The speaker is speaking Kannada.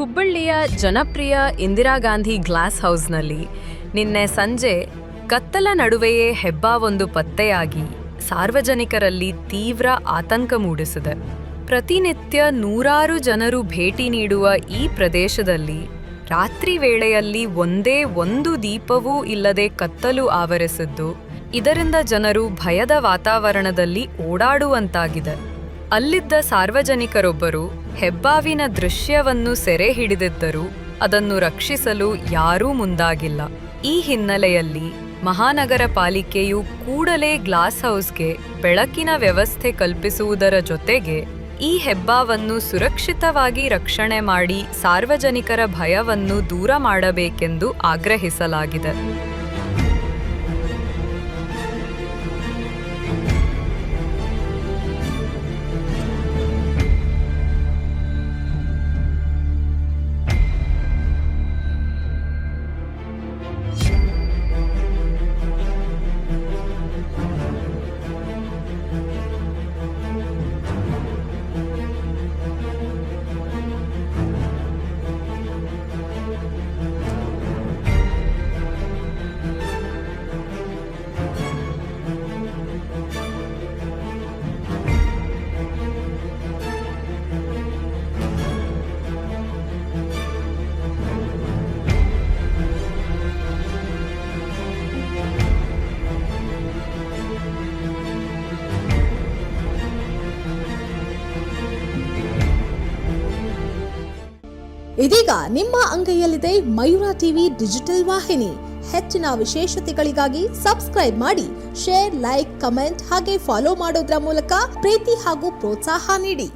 ಹುಬ್ಬಳ್ಳಿಯ ಜನಪ್ರಿಯ ಇಂದಿರಾ ಗಾಂಧಿ ಗ್ಲಾಸ್ ಹೌಸ್ನಲ್ಲಿ ನಿನ್ನೆ ಸಂಜೆ ಕತ್ತಲ ನಡುವೆಯೇ ಹೆಬ್ಬಾವೊಂದು ಪತ್ತೆಯಾಗಿ ಸಾರ್ವಜನಿಕರಲ್ಲಿ ತೀವ್ರ ಆತಂಕ ಮೂಡಿಸಿದೆ. ಪ್ರತಿನಿತ್ಯ ನೂರಾರು ಜನರು ಭೇಟಿ ನೀಡುವ ಈ ಪ್ರದೇಶದಲ್ಲಿ ರಾತ್ರಿ ವೇಳೆಯಲ್ಲಿ ಒಂದೇ ಒಂದು ದೀಪವೂ ಇಲ್ಲದೆ ಕತ್ತಲು ಆವರಿಸಿದ್ದು, ಇದರಿಂದ ಜನರು ಭಯದ ವಾತಾವರಣದಲ್ಲಿ ಓಡಾಡುವಂತಾಗಿದೆ. ಅಲ್ಲಿದ್ದ ಸಾರ್ವಜನಿಕರೊಬ್ಬರು ಹೆಬ್ಬಾವಿನ ದೃಶ್ಯವನ್ನು ಸೆರೆ ಹಿಡಿದಿದ್ದರೂ ಅದನ್ನು ರಕ್ಷಿಸಲು ಯಾರೂ ಮುಂದಾಗಿಲ್ಲ. ಈ ಹಿನ್ನೆಲೆಯಲ್ಲಿ ಮಹಾನಗರ ಪಾಲಿಕೆಯು ಕೂಡಲೇ ಗ್ಲಾಸ್ ಹೌಸ್ಗೆ ಬೆಳಕಿನ ವ್ಯವಸ್ಥೆ ಕಲ್ಪಿಸುವುದರ ಜೊತೆಗೆ ಈ ಹೆಬ್ಬಾವನ್ನು ಸುರಕ್ಷಿತವಾಗಿ ರಕ್ಷಣೆ ಮಾಡಿ ಸಾರ್ವಜನಿಕರ ಭಯವನ್ನು ದೂರ ಮಾಡಬೇಕೆಂದು ಆಗ್ರಹಿಸಲಾಗಿದೆ. ಇದೀಗ ನಿಮ್ಮ ಅಂಗೈಯಲ್ಲಿದೆ ಮಯೂರ ಟಿವಿ ಡಿಜಿಟಲ್ ವಾಹಿನಿ. ಹೆಚ್ಚಿನ ವಿಶೇಷತೆಗಳಿಗಾಗಿ ಸಬ್ಸ್ಕ್ರೈಬ್ ಮಾಡಿ, ಶೇರ್, ಲೈಕ್, ಕಮೆಂಟ್ ಹಾಗೆ ಫಾಲೋ ಮಾಡೋದ್ರ ಮೂಲಕ ಪ್ರೀತಿ ಹಾಗೂ ಪ್ರೋತ್ಸಾಹ ನೀಡಿ.